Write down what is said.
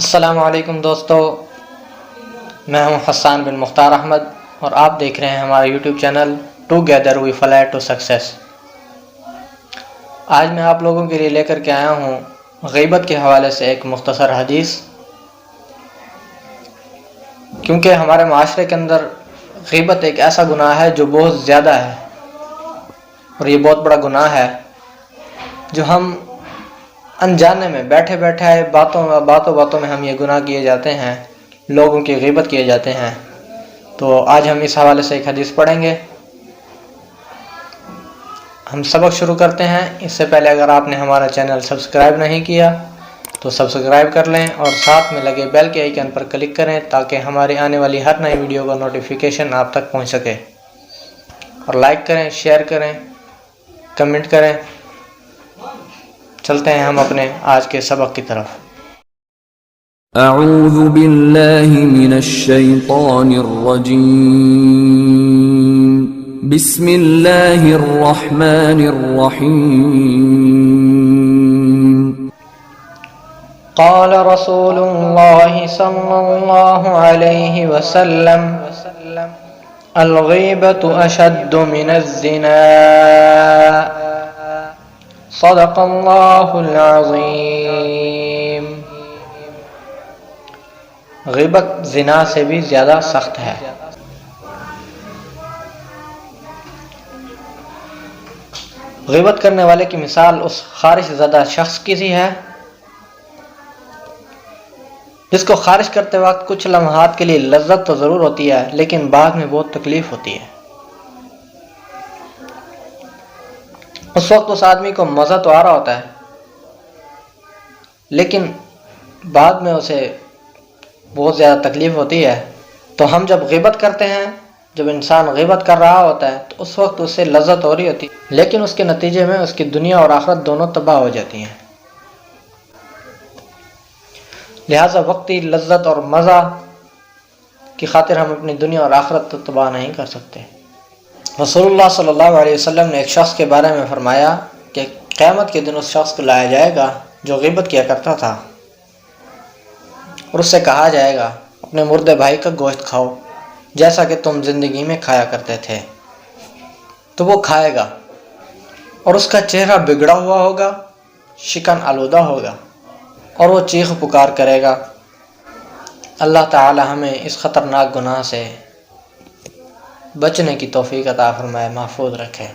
السلام علیکم دوستو، میں ہوں حسان بن مختار احمد اور آپ دیکھ رہے ہیں ہمارا YouTube channel together we fly to success. آج میں آپ لوگوں کے لیے لے کر کے آیا ہوں غیبت کے حوالے سے ایک مختصر حدیث، کیونکہ ہمارے معاشرے کے اندر غیبت ایک ایسا گناہ ہے جو بہت زیادہ ہے، اور یہ بہت بڑا گناہ ہے جو ہم انجانے میں بیٹھے باتوں میں ہم یہ گناہ کیے جاتے ہیں، لوگوں کی غیبت کیے جاتے ہیں۔ تو آج ہم اس حوالے سے ایک حدیث پڑھیں گے۔ ہم سبق شروع کرتے ہیں۔ اس سے پہلے اگر آپ نے ہمارا چینل سبسکرائب نہیں کیا تو سبسکرائب کر لیں اور ساتھ میں لگے بیل کے آئیکن پر کلک کریں تاکہ ہماری آنے والی ہر نئی ویڈیو کا نوٹیفیکیشن آپ تک پہنچ سکے، اور لائک کریں، شیئر کریں، کمنٹ کریں۔ چلتے ہیں ہم اپنے آج کے سبق کی طرف۔ اعوذ باللہ من الشیطان الرجیم، بسم اللہ الرحمن الرحیم۔ قال رسول اللہ صلی اللہ علیہ وسلم: الغیبۃ اشد من الزنا، صدق اللہ العظیم۔ غیبت زنا سے بھی زیادہ سخت ہے۔ غیبت کرنے والے کی مثال اس خارش زدہ شخص کی سی ہے جس کو خارش کرتے وقت کچھ لمحات کے لیے لذت تو ضرور ہوتی ہے، لیکن بعد میں بہت تکلیف ہوتی ہے۔ اس وقت اس آدمی کو مزہ تو آ رہا ہوتا ہے، لیکن بعد میں اسے بہت زیادہ تکلیف ہوتی ہے۔ تو ہم جب غیبت کرتے ہیں، جب انسان غیبت کر رہا ہوتا ہے تو اس وقت اسے لذت ہو رہی ہوتی ہے، لیکن اس کے نتیجے میں اس کی دنیا اور آخرت دونوں تباہ ہو جاتی ہیں۔ لہٰذا وقتی لذت اور مزہ کی خاطر ہم اپنی دنیا اور آخرت تو تباہ نہیں کر سکتے۔ رسول اللہ صلی اللہ علیہ وسلم نے ایک شخص کے بارے میں فرمایا کہ قیامت کے دن اس شخص کو لایا جائے گا جو غیبت کیا کرتا تھا، اور اس سے کہا جائے گا اپنے مردے بھائی کا گوشت کھاؤ جیسا کہ تم زندگی میں کھایا کرتے تھے۔ تو وہ کھائے گا اور اس کا چہرہ بگڑا ہوا ہوگا، شکن آلودہ ہوگا، اور وہ چیخ پکار کرے گا۔ اللہ تعالی ہمیں اس خطرناک گناہ سے بچنے کی توفیق عطا فرمائے، محفوظ رکھے۔